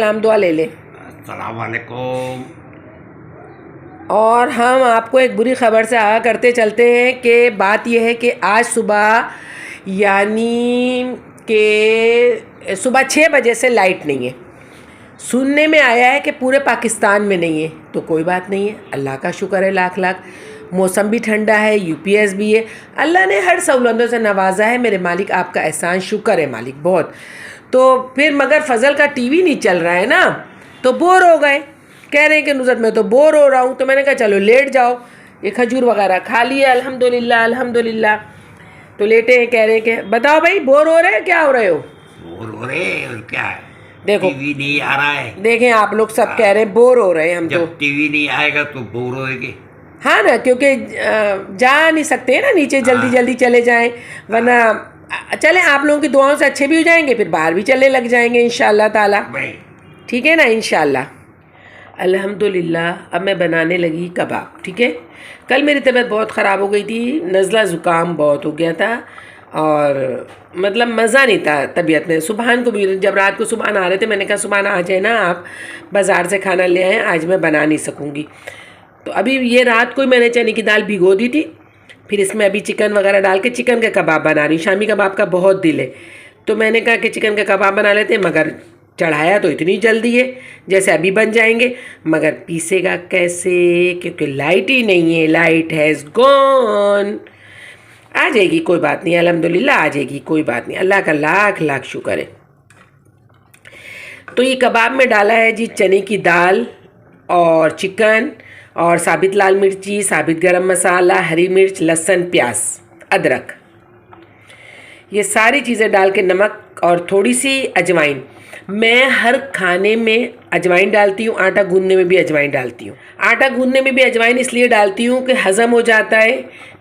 सलाम दुआ ले लें। अस्सलाम वालेकुम। और हम आपको एक बुरी ख़बर से आगाह करते चलते हैं कि बात यह है कि आज सुबह यानी कि सुबह 6 बजे से लाइट नहीं है। सुनने में आया है कि पूरे पाकिस्तान में नहीं है, तो कोई बात नहीं है, अल्लाह का शुक्र है लाख लाख। मौसम भी ठंडा है, यूपीएस भी है, अल्लाह ने हर सहूलतों से नवाजा है। मेरे मालिक आपका एहसान शुक्र है मालिक बहुत। तो फिर मगर फजल का टीवी नहीं चल रहा है ना, तो बोर हो गए, कह रहे हैं कि नुसरत मैं तो बोर हो रहा हूँ। तो मैंने कहा चलो लेट जाओ, ये खजूर वगैरह खा लिया अल्हम्दुलिल्लाह अल्हम्दुलिल्लाह। तो लेटे हैं, कह रहे हैं कि बताओ भाई बोर हो रहे हैं, क्या हो रहे हो? बोर हो रहे हैं और क्या है, देखो टीवी नहीं आ रहा है। देखें आप लोग सब कह रहे हैं बोर हो रहे हैं हम तो। जब टीवी नहीं आएगा तो बोर होएंगे। हाँ ना, क्योंकि जा नहीं सकते हैं ना नीचे, जल्दी जल्दी चले जाएं, वरना चले आप लोगों की दुआओं से अच्छे भी हो जाएंगे, फिर बाहर भी चलने लग जाएंगे इंशाल्लाह ताला। ठीक है ना, इंशाल्लाह अल्हम्दुलिल्लाह। अब मैं बनाने लगी कबाब। ठीक है, कल मेरी तबीयत बहुत ख़राब हो गई थी, नज़ला ज़ुकाम बहुत हो गया था और मतलब मज़ा नहीं था तबीयत में। सुबहान को भी, जब रात को सुबहान आ रहे थे, मैंने कहा सुबहान आ जाए ना आप, बाज़ार से खाना ले आए, आज मैं बना नहीं सकूँगी। तो अभी ये रात को ही मैंने चने की दाल भिगो दी थी, फिर इसमें अभी चिकन वगैरह डाल के चिकन के कबाब बना रही हूँ। शामी कबाब का बहुत दिल है, तो मैंने कहा कि चिकन के कबाब बना लेते हैं, मगर चढ़ाया तो इतनी जल्दी है जैसे अभी बन जाएंगे, मगर पीसेगा कैसे, क्योंकि लाइट ही नहीं है, लाइट हैज़ गॉन। आ जाएगी कोई बात नहीं, अल्हम्दुलिल्लाह आ जाएगी कोई बात नहीं, अल्लाह का लाख लाख शुक्र है। तो ये कबाब में डाला है जी चने की दाल और चिकन और साबित लाल मिर्ची, साबित गरम मसाला, हरी मिर्च, लहसुन, प्याज, अदरक, ये सारी चीज़ें डाल के नमक और थोड़ी सी अजवाइन। मैं हर खाने में अजवाइन डालती हूँ, आटा गूंदने में भी अजवाइन डालती हूँ। आटा गूंदने में भी अजवाइन इसलिए डालती हूँ कि हज़म हो जाता है,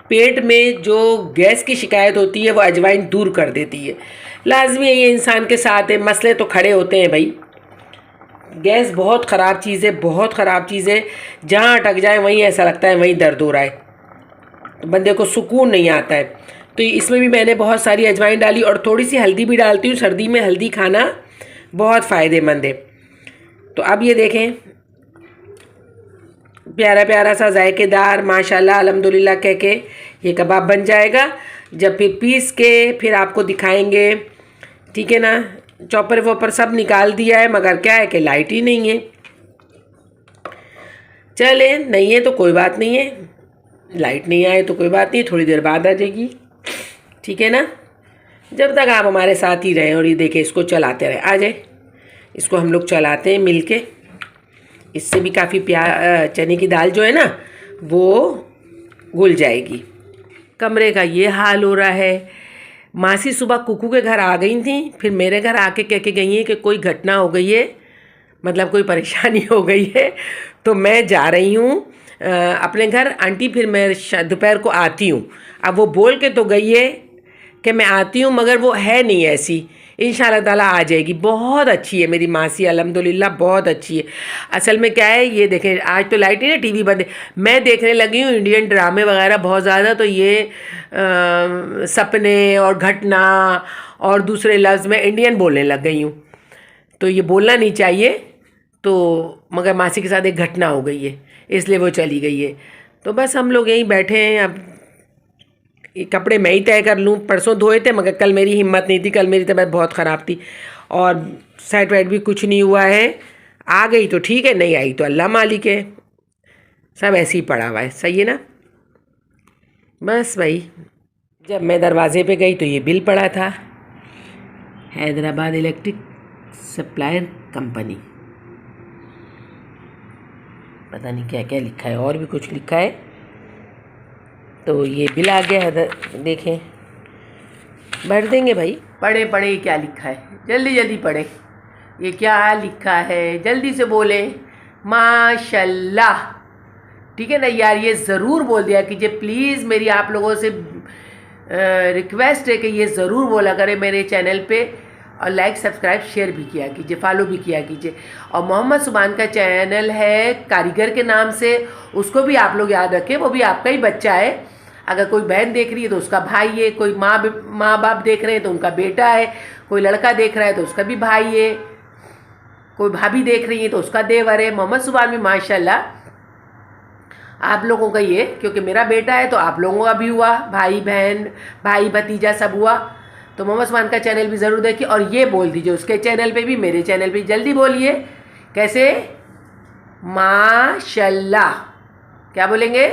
पेट में जो गैस की शिकायत होती है वो अजवाइन दूर कर देती है। लाजमी है, ये इंसान के साथ है, मसले तो खड़े होते हैं भाई। गैस बहुत ख़राब चीज़ है, बहुत ख़राब चीज़ है, जहाँ अटक जाए वहीं ऐसा लगता है वहीं दर्द हो रहा है, तो बंदे को सुकून नहीं आता है। तो इसमें भी मैंने बहुत सारी अजवाइन डाली और थोड़ी सी हल्दी भी डालती हूँ, सर्दी में हल्दी खाना बहुत फ़ायदेमंद है। तो अब ये देखें प्यारा प्यारा सा जायकेदार माशाल्लाह अल्हम्दुलिल्लाह कह के ये कबाब बन जाएगा। जब फिर पीस के फिर आपको दिखाएंगे, ठीक है ना। चॉपर वॉपर सब निकाल दिया है, मगर क्या है कि लाइट ही नहीं है। चले नहीं है तो कोई बात नहीं है, लाइट नहीं आए तो कोई बात नहीं, थोड़ी देर बाद आ जाएगी, ठीक है ना। जब तक आप हमारे साथ ही रहें और ये देखें इसको चलाते रहें। आ जाए, इसको हम लोग चलाते हैं मिल के, इससे भी काफ़ी चने की दाल जो है ना वो घुल जाएगी। कमरे का ये हाल हो रहा है। मासी सुबह कुकू के घर आ गई थी, फिर मेरे घर आके कह के गई हैं कि कोई घटना हो गई है, मतलब कोई परेशानी हो गई है, तो मैं जा रही हूँ अपने घर। आंटी फिर मैं दोपहर को आती हूँ। अब वो बोल के तो गई है कि मैं आती हूँ, मगर वो है नहीं ऐसी। इंशाल्लाह ताला आ जाएगी। बहुत अच्छी है मेरी मासी अल्हम्दुलिल्लाह, बहुत अच्छी है। असल में क्या है, ये देखें आज तो लाइट ही ना, टीवी बंद है। मैं देखने लगी हूँ इंडियन ड्रामे वगैरह बहुत ज़्यादा, तो ये सपने और घटना और दूसरे लफ्ज़ में इंडियन बोलने लग गई हूँ। तो ये बोलना नहीं चाहिए, तो मगर मासी के साथ एक घटना हो गई है इसलिए वो चली गई है। तो बस हम लोग यहीं बैठे हैं। अब ये कपड़े मैं ही तय कर लूँ, परसों धोए थे मगर कल मेरी हिम्मत नहीं थी, कल मेरी तबीयत बहुत ख़राब थी और साइड वाइड भी कुछ नहीं हुआ है। आ गई तो ठीक है, नहीं आई तो अल्लाह मालिक है, सब ऐसे ही पड़ा हुआ है, सही है ना। बस भाई, जब मैं दरवाजे पे गई तो ये बिल पड़ा था, हैदराबाद इलेक्ट्रिक सप्लायर कंपनी, पता नहीं क्या क्या लिखा है, और भी कुछ लिखा है। तो ये बिल आ गया है, देखें भर देंगे भाई। पढ़े पढ़े क्या लिखा है, जल्दी जल्दी पढ़े, ये क्या लिखा है जल्दी से बोले माशाल्लाह, ठीक है ना यार। ये ज़रूर बोल दिया कीजिए प्लीज़, मेरी आप लोगों से रिक्वेस्ट है कि ये ज़रूर बोला करें मेरे चैनल पे, और लाइक सब्सक्राइब शेयर भी किया कीजिए, फॉलो भी किया कीजिए। और मोहम्मद सुबान का चैनल है कारीगर के नाम से, उसको भी आप लोग याद रखें, वो भी आपका ही बच्चा है। अगर कोई बहन देख रही है तो उसका भाई है, कोई माँ बाप देख रहे हैं तो उनका बेटा है, कोई लड़का देख रहा है तो उसका भी भाई है। कोई भाभी देख रही है तो उसका देवर है। मोहम्मद सुभान भी माशाल्लाह आप लोगों का ये, क्योंकि मेरा बेटा है तो आप लोगों का भी हुआ, भाई बहन भाई भतीजा सब हुआ। तो मोहम्मद सुभान का चैनल भी ज़रूर देखिए और ये बोल दीजिए उसके चैनल पे भी, मेरे चैनल पे जल्दी बोलिए। कैसे? माशाल्लाह। क्या बोलेंगे?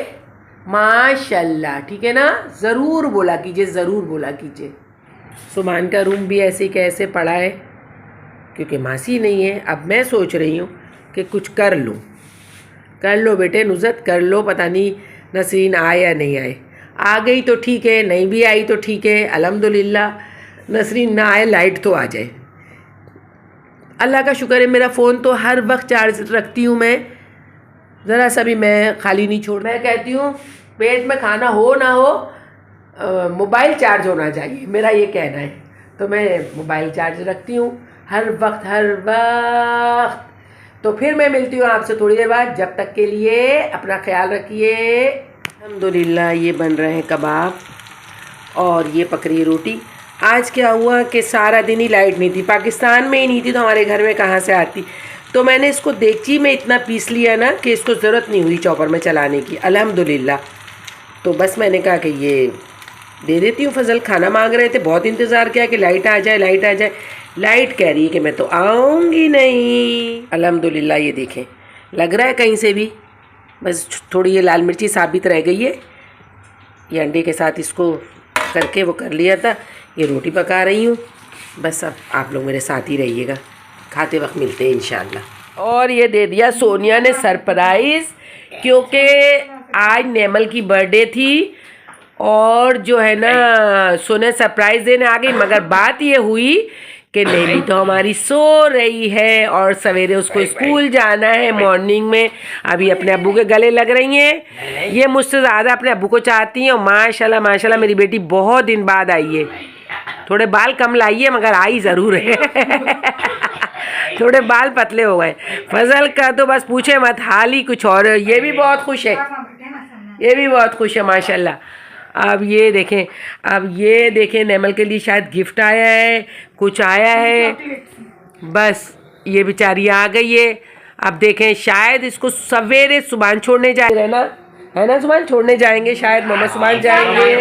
माशाल्लाह। ठीक है ना? ज़रूर बोला कीजिए, ज़रूर बोला कीजिए। सुभान का रूम भी ऐसे कैसे पड़ा है क्योंकि मासी नहीं है। अब मैं सोच रही हूँ कि कुछ कर लूँ। कर लो बेटे नुज़रत, कर लो। पता नहीं नसरीन आए या नहीं आए। आ गई तो ठीक है, नहीं भी आई तो ठीक है, अल्हम्दुलिल्लाह। नसरीन ना आए, लाइट तो आ जाए। अल्लाह का शुक्र है, मेरा फ़ोन तो हर वक्त चार्ज रखती हूँ मैं, ज़रा सा भी मैं खाली नहीं छोड़। मैं कहती हूँ पेट में खाना हो ना हो, मोबाइल चार्ज होना चाहिए, मेरा ये कहना है। तो मैं मोबाइल चार्ज रखती हूँ हर वक्त, हर वक्त। तो फिर मैं मिलती हूँ आपसे थोड़ी देर बाद। जब तक के लिए अपना ख्याल रखिए। अल्हम्दुलिल्लाह ये बन रहे हैं कबाब और ये पक रही है रोटी। आज क्या हुआ कि सारा दिन ही लाइट नहीं थी, पाकिस्तान में ही नहीं थी तो हमारे घर में कहाँ से आती। तो मैंने इसको देगची में इतना पीस लिया ना कि इसको ज़रूरत नहीं हुई चॉपर में चलाने की, अल्हम्दुलिल्लाह। तो बस मैंने कहा कि ये दे देती हूँ। फजल खाना मांग रहे थे, बहुत इंतज़ार किया कि लाइट आ जाए, लाइट आ जाए। लाइट कह रही है कि मैं तो आऊँगी नहीं। अल्हम्दुलिल्लाह ये देखें, लग रहा है कहीं से भी। बस थोड़ी ये लाल मिर्ची साबित रह गई है, ये अंडे के साथ इसको करके वो कर लिया था। ये रोटी पका रही हूँ। बस अब आप लोग मेरे साथ ही रहिएगा, खाते वक्त मिलते हैं इंशाल्लाह। और ये दे दिया सोनिया ने सरप्राइज़, क्योंकि आज नेमल की बर्थडे थी और जो है ना सोनिया सरप्राइज़ देने आ गई। मगर बात ये हुई कि नेमी तो हमारी सो रही है और सवेरे उसको स्कूल जाना है मॉर्निंग में। अभी अपने अब्बू के गले लग रही हैं। ये मुझसे ज़्यादा अपने अब्बू को चाहती हैं और माशाल्लाह माशाल्लाह मेरी बेटी बहुत दिन बाद आई है। थोड़े बाल कम लाइए मगर आई ज़रूर है। थोड़े बाल पतले हो गए। फजल का तो बस पूछे मत, हाल ही कुछ और। ये भी बहुत खुश है, ये भी बहुत खुश है माशाल्लाह। अब ये देखें नेमल के लिए शायद गिफ्ट आया है, कुछ आया है। बस ये बेचारी आ गई है। अब देखें शायद इसको सवेरे सुभान छोड़ने जाए ना, है ना सुभान? छोड़ने जाएंगे शायद, मोहम्मद सुभान जाएंगे।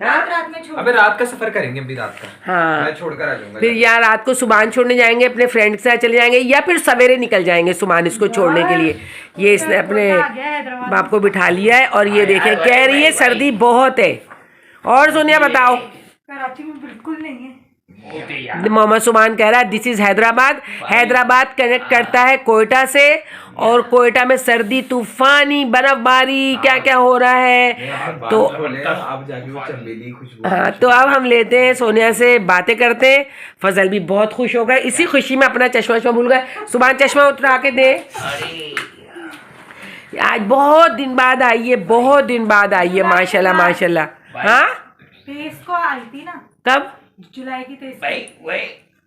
अबे रात का सफर करेंगे, अभी रात का। हाँ मैं छोड़कर आ जाऊंगा। फिर या रात को सुभान छोड़ने जाएंगे, अपने फ्रेंड के साथ चले जाएंगे, या फिर सवेरे निकल जाएंगे सुभान इसको छोड़ने के लिए। ये इसने अपने बाप को बिठा लिया है और ये देखें कह रही है सर्दी बहुत है। और सोनिया बताओ? कराची में बिल्कुल नहीं है। मोहम्मद सुभान कह रहा है this is Hyderabad. Hyderabad connect करता है कोयटा से और कोयटा में सर्दी तूफानी बर्फबारी क्या क्या हो रहा है। तो अब जाके वो चमेली खुशबू। हाँ, तो अब हम लेते हैं सोनिया से बातें करते हैं। फजल भी बहुत खुश हो गए, इसी खुशी में अपना चश्मा भूल गए। सुभान चश्मा उतरा के दे। आज बहुत दिन बाद आई है, बहुत दिन बाद आई है माशाल्लाह माशाल्लाह। हाँ 23 को आई थी ना, कब? जुलाई की 23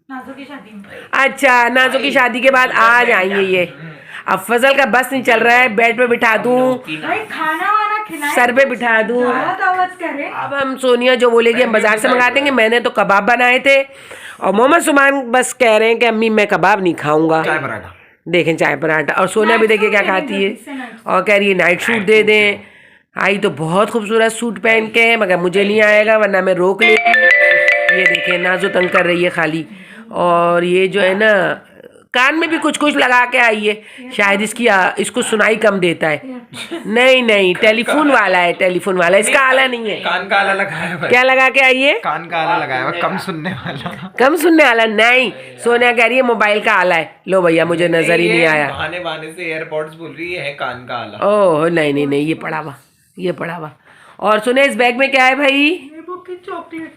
नाजो की शादी में। अच्छा, नाजो की शादी के बाद आज आई है ये। अब फजल का बस नहीं चल रहा है, बेड पे बिठा दूं, भाई खाना वाना खिलाएं, सर पे बिठा दूं। दावत करें। अब हम सोनिया जो बोलेगी हम बाजार से मंगा देंगे। मैंने तो कबाब बनाए थे और मोहम्मद सुभान बस कह रहे हैं कि अम्मी मैं कबाब नहीं खाऊंगा। चाय पराठा देखें चाय पराठा। और सोनिया भी देखिए क्या खाती है और कह रही है नाइट सूट दे दें। आई तो बहुत खूबसूरत सूट पहन के है मगर मुझे नहीं आएगा वरना मैं रोक लेती। ये देखें नाजो तंग कर रही है खाली। और ये जो है ना कान में भी कुछ कुछ लगा के आई है, शायद इसको सुनाई कम देता है। नहीं टेलीफोन वाला है, टेलीफोन वाला, इसका आला नहीं है। कान का आला लगाया है। क्या लगा के आई है? कान का आला लगाया है, कम सुनने वाला। कम सुनने वाला नहीं, सोनिया कह रही है मोबाइल का आला है। लो भैया मुझे नजर ही नहीं आया। बहाने से एयरपोर्ट्स बोल रही है कान का आला। ओह नहीं ये पड़ा हुआ। और सुने इस बैग में क्या है भाई? नेमो की चॉकलेट।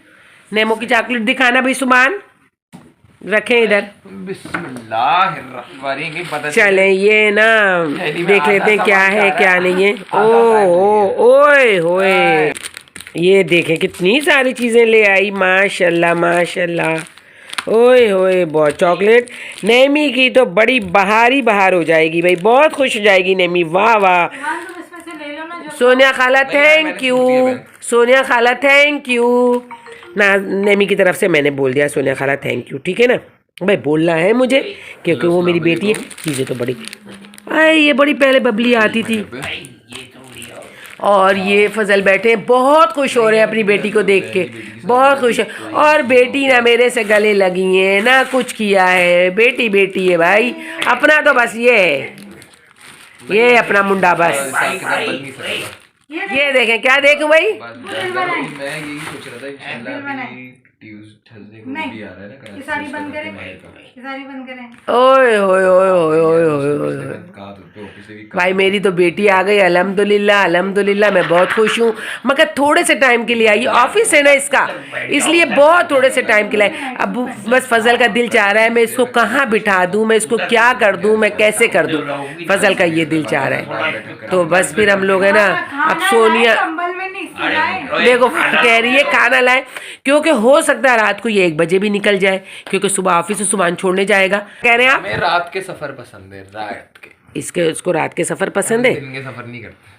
नेमो की चॉकलेट दिखाना भाई सुभान, रखें इधर। बिस्मिल्लाहिर्रहमानिर्रहीम। पता चले ये ना देख लेते हैं क्या है क्या नहीं है। ओए होए, ये देखें कितनी सारी चीज़ें ले आई माशाल्लाह माशाल्लाह। ओए होए बहुत चॉकलेट। नेमी की तो बड़ी बहार हो जाएगी भाई, बहुत खुश हो जाएगी नेमी। वाह वाह। इसमें से ले लो ना जो। सोनिया खाला थैंक यू, सोनिया खाला थैंक यू ना। नेमी की तरफ से मैंने बोल दिया सोनिया खाला थैंक यू, ठीक है ना। भाई बोलना है मुझे, क्योंकि वो मेरी बेटी है। चीज़ें तो बड़ी, अरे ये बड़ी पहले बबली आती थी, और ये फजल बैठे हैं, बहुत खुश हो रहे हैं अपनी बेटी को देख के, बहुत खुश है। और बेटी ना मेरे से गले लगी है ना कुछ किया है, बेटी बेटी है भाई, अपना तो बस ये है, ये अपना मुंडा बस। ये देखें, क्या देखूं भाई, मैं यही सोच रहा था इंशाल्लाह थर्सडे को भी आ रहा है ना, ये साड़ी बंद करें, ये साड़ी बंद करें। ओए ओए ओए ओए ओए ओए ओए। भाई मेरी तो बेटी आ गई, अल्हम्दुलिल्लाह अल्हम्दुलिल्लाह, मैं बहुत खुश हूँ। मगर थोड़े से टाइम के लिए आई, ऑफिस है ना इसका, इसलिए बहुत थोड़े से टाइम के लिए। अब बस फजल का दिल चाह रहा है मैं इसको कहाँ बिठा दूँ, मैं इसको क्या कर दूँ, मैं कैसे कर दूँ, फजल का ये दिल चाह रहा है। तो बस फिर हम लोग है ना, अब सोनिया कंबल में नहीं सुलाए। देखो कह रही है खाना लाए, क्योंकि हो सकता है रात को ये 1 बजे भी निकल जाए, क्योंकि सुबह ऑफिस से सुबह छोड़ने जाएगा। कह रहे हैं आप, हमें रात के सफर पसंद है, रात के, इसको रात के सफ़र पसंद है। दिन के सफर नहीं करते।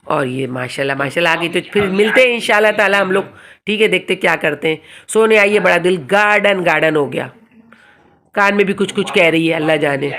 और ये माशाल्लाह माशाल्लाह आ गई, तो फिर मिलते हैं इंशाल्लाह ताला हम लोग, ठीक है, देखते क्या करते हैं। सोने आई है, बड़ा दिल गार्डन गार्डन हो गया, कान में भी कुछ कुछ कह रही है, अल्लाह जाने।